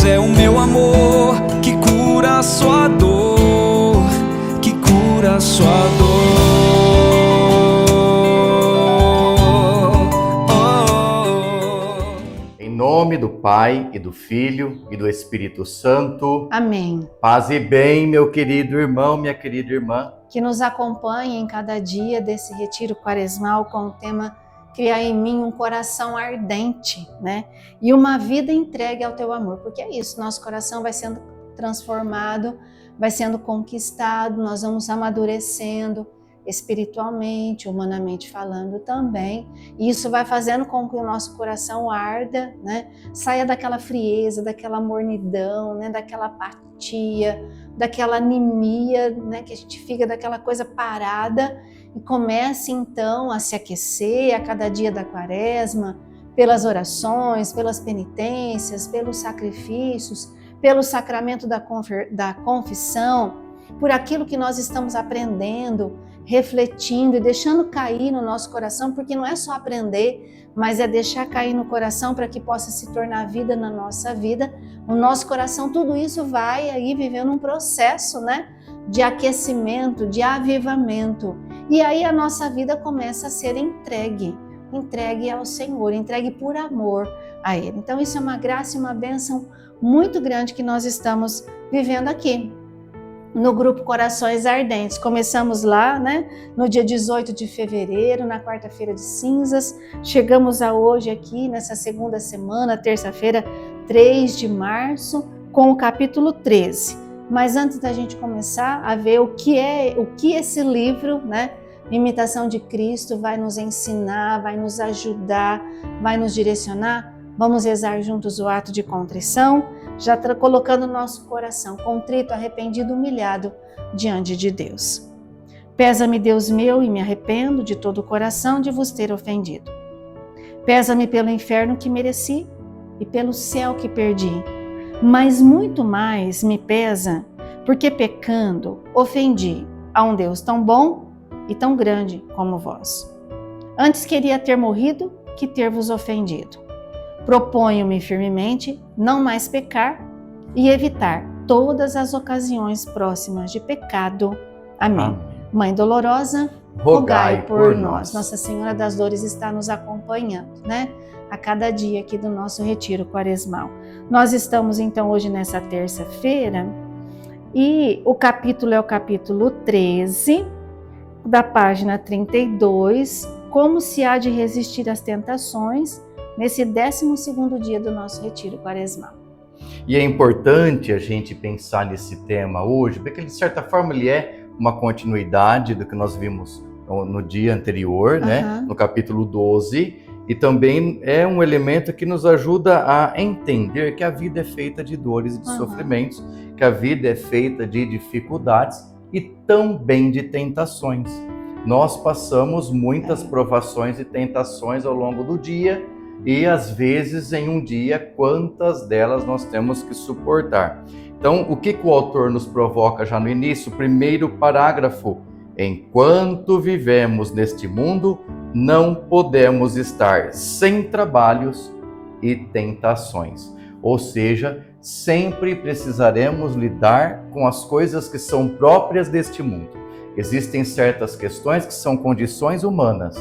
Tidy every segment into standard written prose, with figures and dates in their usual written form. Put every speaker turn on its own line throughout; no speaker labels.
Jesus é o meu amor, que cura a sua dor, que cura a sua dor.
Em nome do Pai, e do Filho, e do Espírito Santo.
Amém.
Paz e bem, meu querido irmão, minha querida irmã.
Que nos acompanhe em cada dia desse retiro quaresmal com o tema Criar em mim um coração ardente, né? E uma vida entregue ao teu amor. Porque é isso, nosso coração vai sendo transformado, vai sendo conquistado, nós vamos amadurecendo espiritualmente, humanamente falando também. E isso vai fazendo com que o nosso coração arda, né? Saia daquela frieza, daquela mornidão, né? Daquela apatia, daquela anemia, né? Que a gente fica daquela coisa parada e comece então a se aquecer a cada dia da quaresma, pelas orações, pelas penitências, pelos sacrifícios, pelo sacramento da confissão, por aquilo que nós estamos aprendendo, refletindo e deixando cair no nosso coração, porque não é só aprender, mas é deixar cair no coração para que possa se tornar vida na nossa vida. O nosso coração, tudo isso vai aí vivendo um processo, né, de aquecimento, de avivamento. E aí a nossa vida começa a ser entregue ao Senhor, entregue por amor a Ele. Então isso é uma graça e uma bênção muito grande que nós estamos vivendo aqui no grupo Corações Ardentes. Começamos lá, né, no dia 18 de fevereiro, na quarta-feira de cinzas. Chegamos a hoje aqui, nessa segunda semana, terça-feira, 3 de março, com o capítulo 13. Mas antes da gente começar a ver o que esse livro, né, Imitação de Cristo, vai nos ensinar, vai nos ajudar, vai nos direcionar, vamos rezar juntos o ato de contrição, já colocando o nosso coração contrito, arrependido, humilhado diante de Deus. Pesa-me, Deus meu, e me arrependo de todo o coração de vos ter ofendido. Pesa-me pelo inferno que mereci e pelo céu que perdi. Mas muito mais me pesa porque pecando ofendi a um Deus tão bom e tão grande como vós. Antes queria ter morrido que ter vos ofendido. Proponho-me firmemente não mais pecar e evitar todas as ocasiões próximas de pecado. Amém. Amém. Mãe dolorosa, rogai por nós. Nossa Senhora das Dores está nos acompanhando, né? A cada dia aqui do nosso retiro quaresmal. Nós estamos então hoje nessa terça-feira e o capítulo é o capítulo 13, da página 32, como se há de resistir às tentações, nesse 12º dia do nosso retiro quaresmal.
E é importante a gente pensar nesse tema hoje, porque de certa forma ele é uma continuidade do que nós vimos no dia anterior, né? No capítulo 12, e também é um elemento que nos ajuda a entender que a vida é feita de dores e de sofrimentos, que a vida é feita de dificuldades e também de tentações. Nós passamos muitas provações e tentações ao longo do dia, e às vezes em um dia, quantas delas nós temos que suportar. Então, o que o autor nos provoca já no início? O primeiro parágrafo: enquanto vivemos neste mundo, não podemos estar sem trabalhos e tentações. Ou seja, sempre precisaremos lidar com as coisas que são próprias deste mundo. Existem certas questões que são condições humanas,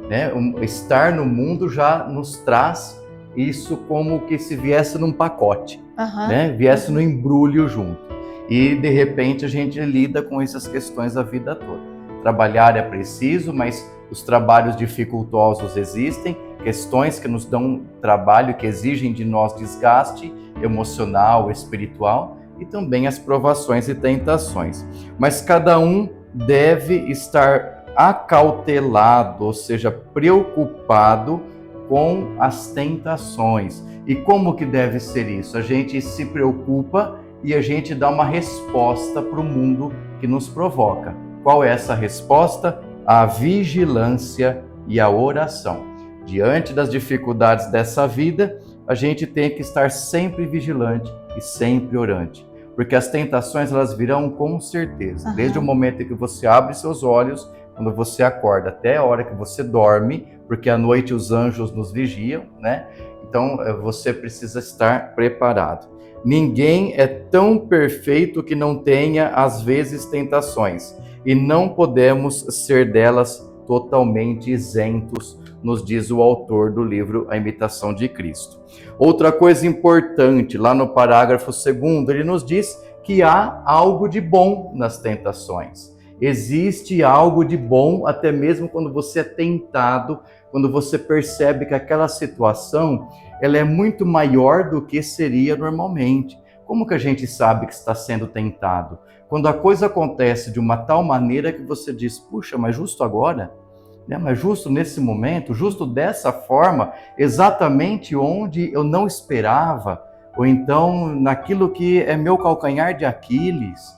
né? Estar no mundo já nos traz isso como que se viesse num pacote, né? Viesse no embrulho junto. E de repente a gente lida com essas questões a vida toda. Trabalhar é preciso, mas os trabalhos dificultosos existem, questões que nos dão trabalho, que exigem de nós desgaste emocional, espiritual, e também as provações e tentações. Mas cada um deve estar acautelado, ou seja, preocupado com as tentações. E como que deve ser isso? A gente se preocupa e a gente dá uma resposta para o mundo que nos provoca. Qual é essa resposta? A vigilância e a oração. Diante das dificuldades dessa vida, a gente tem que estar sempre vigilante e sempre orante. Porque as tentações, elas virão com certeza. Desde o momento em que você abre seus olhos, quando você acorda, até a hora que você dorme, porque à noite os anjos nos vigiam, né? Então, você precisa estar preparado. Ninguém é tão perfeito que não tenha, às vezes, tentações, e não podemos ser delas totalmente isentos, nos diz o autor do livro A Imitação de Cristo. Outra coisa importante, lá no parágrafo 2º, ele nos diz que há algo de bom nas tentações. Existe algo de bom até mesmo quando você é tentado, quando você percebe que aquela situação ela é muito maior do que seria normalmente. Como que a gente sabe que está sendo tentado? Quando a coisa acontece de uma tal maneira que você diz, puxa, mas justo agora? Mas justo nesse momento, justo dessa forma, exatamente onde eu não esperava, ou então naquilo que é meu calcanhar de Aquiles,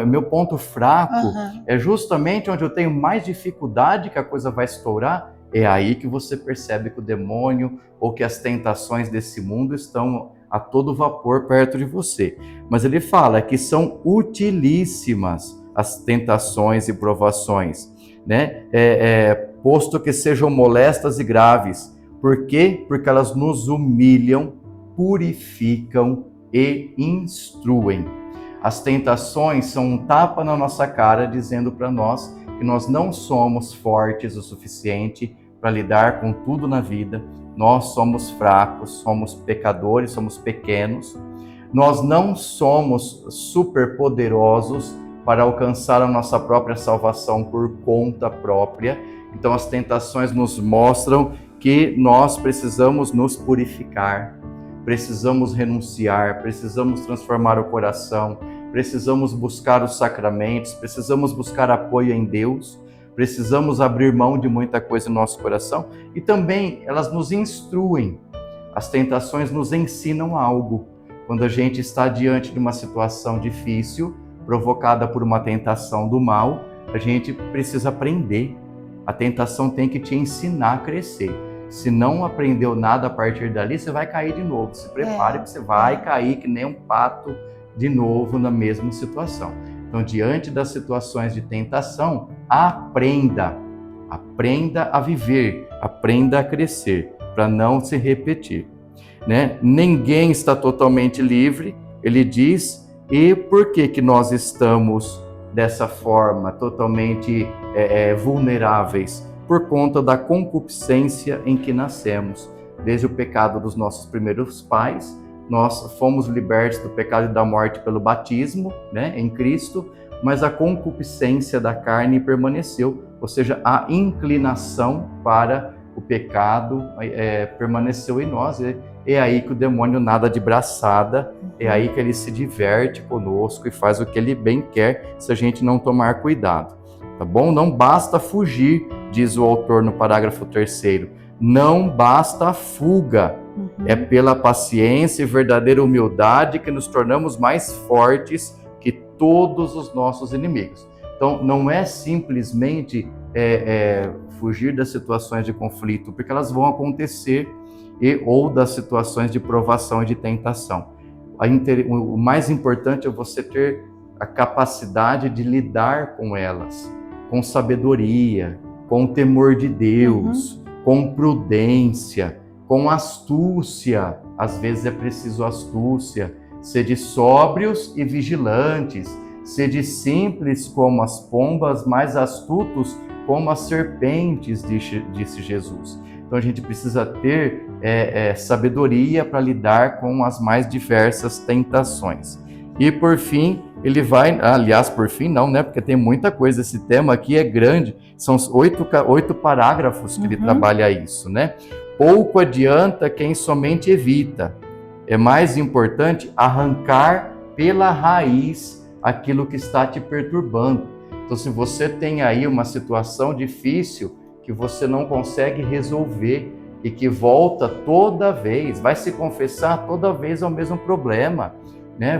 meu ponto fraco, é justamente onde eu tenho mais dificuldade que a coisa vai estourar. É aí que você percebe que o demônio ou que as tentações desse mundo estão a todo vapor perto de você. Mas ele fala que são utilíssimas as tentações e provações, posto que sejam molestas e graves. Por quê? Porque elas nos humilham, purificam e instruem. As tentações são um tapa na nossa cara, dizendo para nós que nós não somos fortes o suficiente para lidar com tudo na vida. Nós somos fracos, somos pecadores, somos pequenos. Nós não somos superpoderosos para alcançar a nossa própria salvação por conta própria. Então as tentações nos mostram que nós precisamos nos purificar, precisamos renunciar, precisamos transformar o coração, precisamos buscar os sacramentos, precisamos buscar apoio em Deus, precisamos abrir mão de muita coisa no nosso coração, e também elas nos instruem. As tentações nos ensinam algo. Quando a gente está diante de uma situação difícil, provocada por uma tentação do mal, a gente precisa aprender. A tentação tem que te ensinar a crescer. Se não aprendeu nada a partir dali, você vai cair de novo. Se prepare que você vai cair que nem um pato de novo na mesma situação. Então, diante das situações de tentação, aprenda a viver, aprenda a crescer, para não se repetir. Ninguém está totalmente livre, ele diz, e por que nós estamos dessa forma, totalmente vulneráveis? Por conta da concupiscência em que nascemos. Desde o pecado dos nossos primeiros pais, nós fomos libertos do pecado e da morte pelo batismo, em Cristo, mas a concupiscência da carne permaneceu, ou seja, a inclinação para o pecado permaneceu em nós. É aí que o demônio nada de braçada, é aí que ele se diverte conosco e faz o que ele bem quer, se a gente não tomar cuidado, tá bom? Não basta fugir, diz o autor no parágrafo 3º, não basta a fuga, é pela paciência e verdadeira humildade que nos tornamos mais fortes que todos os nossos inimigos. Então, não é simplesmente fugir das situações de conflito, porque elas vão acontecer, ou das situações de provação e de tentação. O mais importante é você ter a capacidade de lidar com elas, com sabedoria, com temor de Deus, com prudência, com astúcia. Às vezes é preciso astúcia. Sede sóbrios e vigilantes, sede simples como as pombas, mais astutos como as serpentes, disse Jesus. Então a gente precisa ter sabedoria para lidar com as mais diversas tentações. E por fim, ele vai, aliás, por fim não, porque tem muita coisa, esse tema aqui é grande, são 8 parágrafos que ele trabalha isso, Pouco adianta quem somente evita, é mais importante arrancar pela raiz aquilo que está te perturbando. Então, se você tem aí uma situação difícil que você não consegue resolver e que volta toda vez, vai se confessar toda vez ao mesmo problema,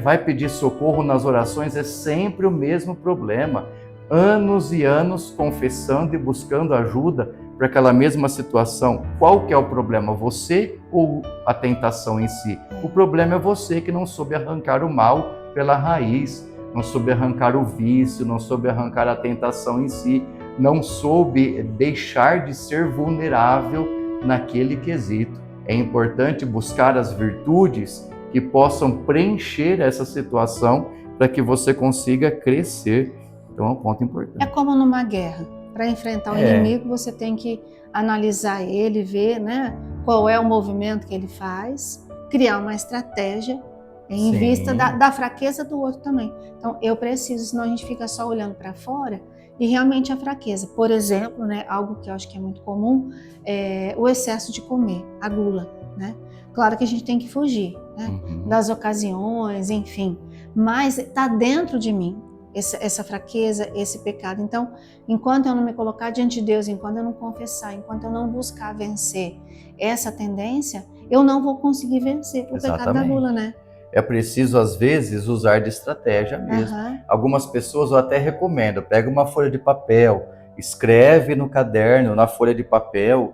vai pedir socorro nas orações, é sempre o mesmo problema. Anos e anos confessando e buscando ajuda para aquela mesma situação. Qual que é o problema? Você ou a tentação em si? O problema é você que não soube arrancar o mal pela raiz, não soube arrancar o vício, não soube arrancar a tentação em si, não soube deixar de ser vulnerável naquele quesito. É importante buscar as virtudes que possam preencher essa situação para que você consiga crescer. Então é um ponto importante.
É como numa guerra. Para enfrentar o inimigo, você tem que analisar ele, ver, né, qual é o movimento que ele faz, criar uma estratégia em vista da fraqueza do outro também. Então, eu preciso, senão a gente fica só olhando para fora e realmente a fraqueza. Por exemplo, né, algo que eu acho que é muito comum é o excesso de comer, a gula, né? Claro que a gente tem que fugir, né, das ocasiões, enfim, mas está dentro de mim essa fraqueza, esse pecado. Então, enquanto eu não me colocar diante de Deus, enquanto eu não confessar, enquanto eu não buscar vencer essa tendência, eu não vou conseguir vencer o pecado da gula, né?
É preciso, às vezes, usar de estratégia mesmo. Algumas pessoas eu até recomendo, pega uma folha de papel, escreve no caderno, na folha de papel,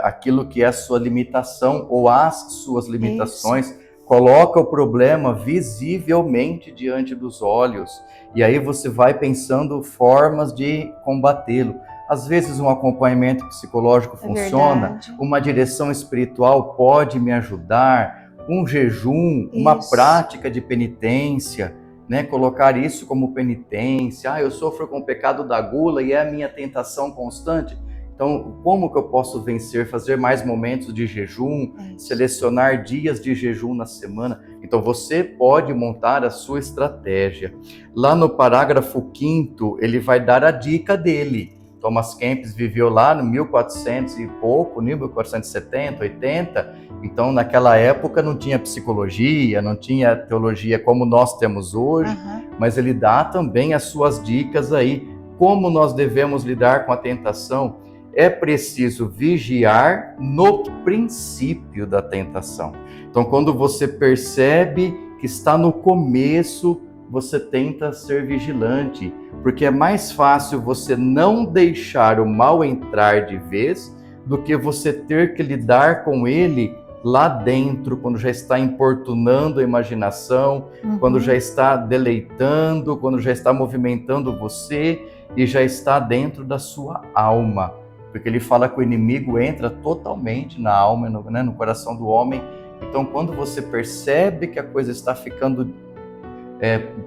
aquilo que é a sua limitação ou as suas limitações. Coloca o problema visivelmente diante dos olhos. E aí você vai pensando formas de combatê-lo. Às vezes um acompanhamento psicológico funciona, uma direção espiritual pode me ajudar, um jejum, uma prática de penitência, né? Colocar isso como penitência. Eu sofro com o pecado da gula e é a minha tentação constante. Então, como que eu posso vencer? Fazer mais momentos de jejum, selecionar dias de jejum na semana. Então, você pode montar a sua estratégia. Lá no parágrafo 5º, ele vai dar a dica dele. Thomas Kempis viveu lá no 1400 e pouco, 1470, 80. Então, naquela época não tinha psicologia, não tinha teologia como nós temos hoje, mas ele dá também as suas dicas aí. Como nós devemos lidar com a tentação? É preciso vigiar no princípio da tentação. Então, quando você percebe que está no começo, você tenta ser vigilante, porque é mais fácil você não deixar o mal entrar de vez do que você ter que lidar com ele lá dentro, quando já está importunando a imaginação, quando já está deleitando, quando já está movimentando você e já está dentro da sua alma. Porque ele fala que o inimigo entra totalmente na alma, no coração do homem. Então, quando você percebe que a coisa está ficando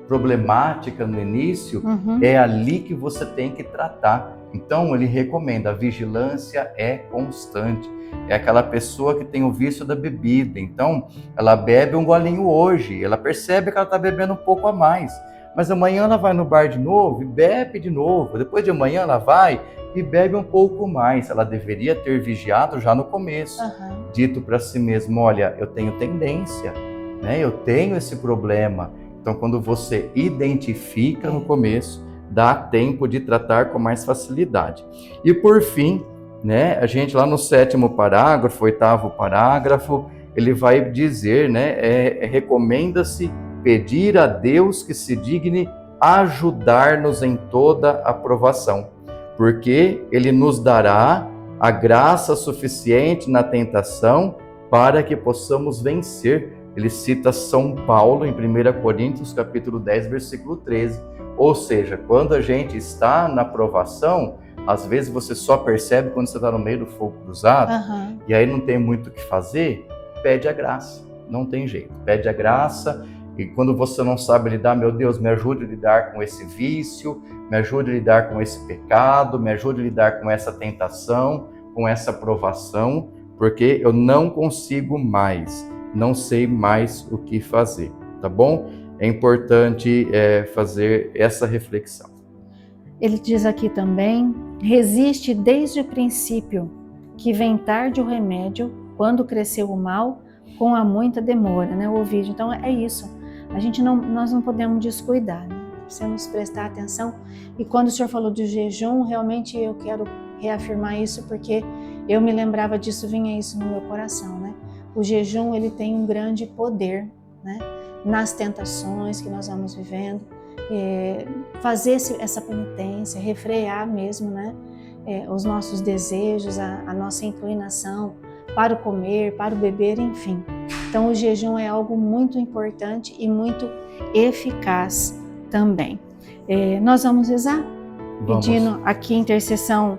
problemática no início, é ali que você tem que tratar. Então, ele recomenda, a vigilância é constante. É aquela pessoa que tem o vício da bebida. Então, ela bebe um golinho hoje, ela percebe que ela está bebendo um pouco a mais. Mas amanhã ela vai no bar de novo e bebe de novo. Depois de amanhã ela vai e bebe um pouco mais. Ela deveria ter vigiado já no começo, dito para si mesmo, olha, eu tenho tendência, né? Eu tenho esse problema. Então, quando você identifica no começo, dá tempo de tratar com mais facilidade. E por fim, né, a gente lá no 7º parágrafo, 8º parágrafo, ele vai dizer, né, recomenda-se pedir a Deus que se digne ajudar-nos em toda a provação, porque Ele nos dará a graça suficiente na tentação para que possamos vencer. Ele cita São Paulo em 1 Coríntios, capítulo 10, versículo 13. Ou seja, quando a gente está na provação, às vezes você só percebe quando você está no meio do fogo cruzado, e aí não tem muito o que fazer, pede a graça. Não tem jeito, pede a graça. E quando você não sabe lidar, meu Deus, me ajude a lidar com esse vício, me ajude a lidar com esse pecado, me ajude a lidar com essa tentação, com essa provação, porque eu não consigo mais, não sei mais o que fazer, tá bom? É importante fazer essa reflexão.
Ele diz aqui também, resiste desde o princípio, que vem tarde o remédio, quando cresceu o mal, com a muita demora, né? O vídeo. Então é isso. Nós não podemos descuidar, né? Precisamos prestar atenção. E quando o senhor falou de jejum, realmente eu quero reafirmar isso, porque eu me lembrava disso, vinha isso no meu coração, né? O jejum, ele tem um grande poder, né? Nas tentações que nós vamos vivendo, fazer essa penitência, refrear mesmo, né? Os nossos desejos, a nossa inclinação para o comer, para o beber, enfim. Então o jejum é algo muito importante e muito eficaz também. Nós vamos rezar, pedindo aqui intercessão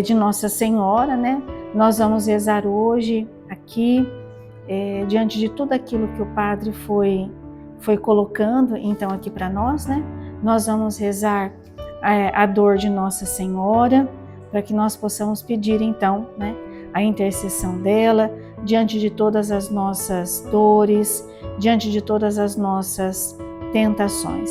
de Nossa Senhora, né? Nós vamos rezar hoje aqui diante de tudo aquilo que o Padre foi colocando, então, aqui para nós, né? Nós vamos rezar a dor de Nossa Senhora, para que nós possamos pedir, então, né, a intercessão dela, diante de todas as nossas dores, diante de todas as nossas tentações.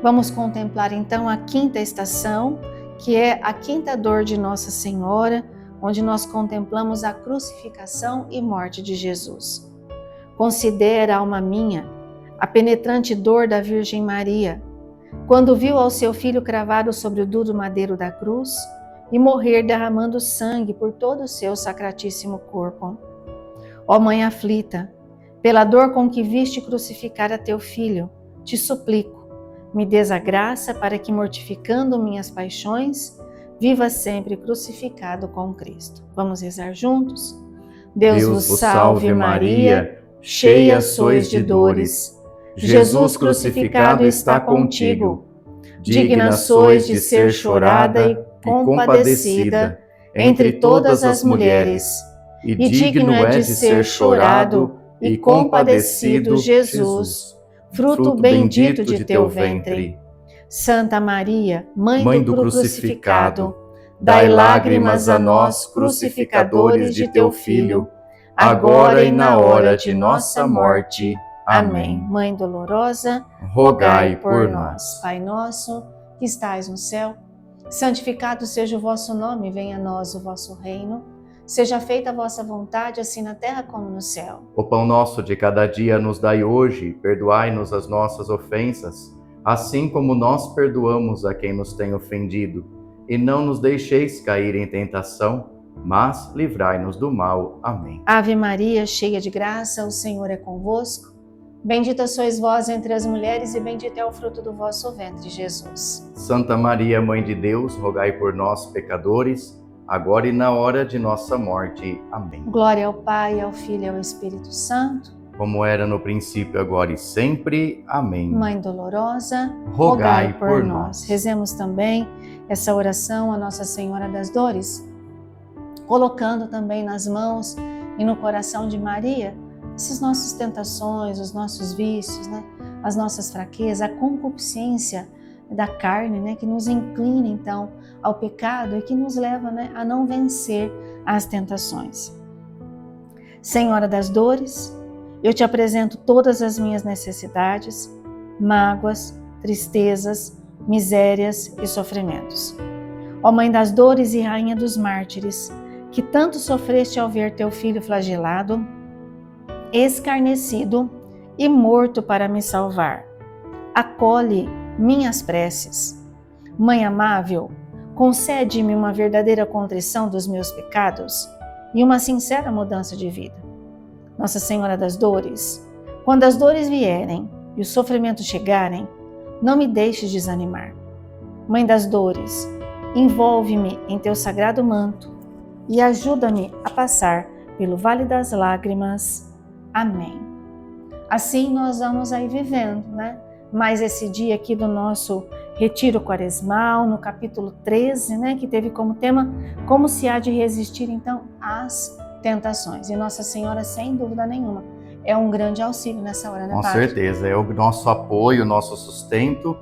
Vamos contemplar, então, a quinta estação, que é a quinta dor de Nossa Senhora, onde nós contemplamos a crucificação e morte de Jesus. Considera, alma minha, a penetrante dor da Virgem Maria, quando viu ao seu filho cravado sobre o duro madeiro da cruz e morrer derramando sangue por todo o seu sacratíssimo corpo. Ó Mãe aflita, pela dor com que viste crucificar a teu filho, te suplico, me des a graça para que, mortificando minhas paixões, viva sempre crucificado com Cristo. Vamos rezar juntos? Deus vos salve, Maria, cheia sois de dores. Jesus crucificado está contigo. Digna sois de ser chorada e compadecida entre todas as mulheres. E digno é de ser chorado e compadecido Jesus, fruto bendito de teu ventre. Santa Maria, Mãe do crucificado, dai lágrimas a nós, crucificadores de teu Filho, agora e na hora de nossa morte. Amém. Mãe dolorosa, rogai por nós. Pai nosso, que estais no céu, santificado seja o vosso nome, venha a nós o vosso reino. Seja feita a vossa vontade, assim na terra como no céu.
O pão nosso de cada dia nos dai hoje, perdoai-nos as nossas ofensas, assim como nós perdoamos a quem nos tem ofendido. E não nos deixeis cair em tentação, mas livrai-nos do mal. Amém.
Ave Maria, cheia de graça, o Senhor é convosco. Bendita sois vós entre as mulheres e bendito é o fruto do vosso ventre, Jesus.
Santa Maria, Mãe de Deus, rogai por nós, pecadores, agora e na hora de nossa morte. Amém.
Glória ao Pai, ao Filho e ao Espírito Santo,
como era no princípio, agora e sempre. Amém.
Mãe dolorosa,
rogai por nós.
Rezemos também essa oração a Nossa Senhora das Dores, colocando também nas mãos e no coração de Maria essas nossas tentações, os nossos vícios, né? As nossas fraquezas, a concupiscência da carne, né? Que nos inclina então ao pecado e que nos leva, né, a não vencer as tentações. Senhora das Dores, eu te apresento todas as minhas necessidades, mágoas, tristezas, misérias e sofrimentos. Ó Mãe das Dores e Rainha dos Mártires, que tanto sofreste ao ver teu filho flagelado, escarnecido e morto para me salvar, acolhe minhas preces. Mãe amável, concede-me uma verdadeira contrição dos meus pecados e uma sincera mudança de vida. Nossa Senhora das Dores, quando as dores vierem e os sofrimentos chegarem, não me deixes desanimar. Mãe das Dores, envolve-me em teu sagrado manto e ajuda-me a passar pelo vale das lágrimas. Amém. Assim nós vamos aí vivendo, né? Mais esse dia aqui do nosso retiro quaresmal, no capítulo 13, né? Que teve como tema como se há de resistir então às tentações. E Nossa Senhora, sem dúvida nenhuma, é um grande auxílio nessa hora, né,
Com
Padre?
certeza, é o nosso apoio, o nosso sustento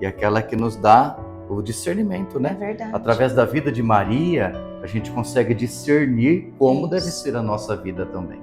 e aquela que nos dá o discernimento, né?
É verdade.
Através da vida de Maria, a gente consegue discernir como
Isso.
deve ser a nossa vida também.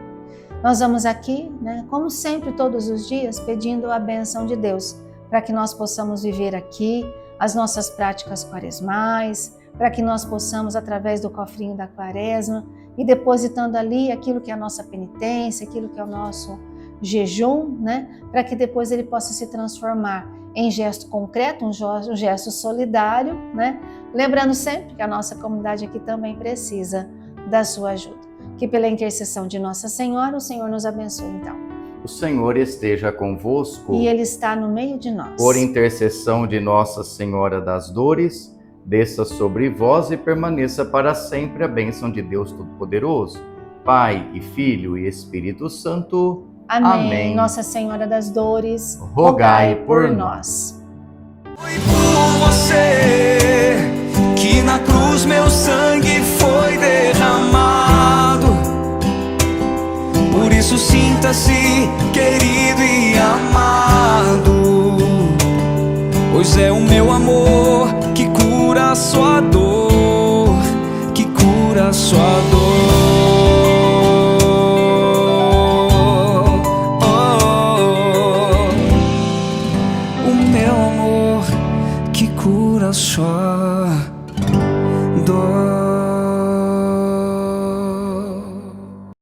Nós vamos aqui, né, como sempre, todos os dias, pedindo a bênção de Deus, para que nós possamos viver aqui as nossas práticas quaresmais, para que nós possamos, através do cofrinho da quaresma, ir depositando ali aquilo que é a nossa penitência, aquilo que é o nosso jejum, né, para que depois ele possa se transformar em gesto concreto, um gesto solidário, né, lembrando sempre que a nossa comunidade aqui também precisa da sua ajuda. Que pela intercessão de Nossa Senhora, o Senhor nos abençoe então.
O Senhor esteja convosco.
E Ele está no meio de nós.
Por intercessão de Nossa Senhora das Dores, desça sobre vós e permaneça para sempre a bênção de Deus Todo-Poderoso, Pai e Filho e Espírito Santo.
Amém.
Amém.
Nossa Senhora das Dores,
rogai por
nós.
Foi por você que na cruz meu sangue foi derramado. Por isso sim sinta-se querido e amado, pois é o meu amor que cura a sua dor, que cura a sua dor. O meu amor que cura a sua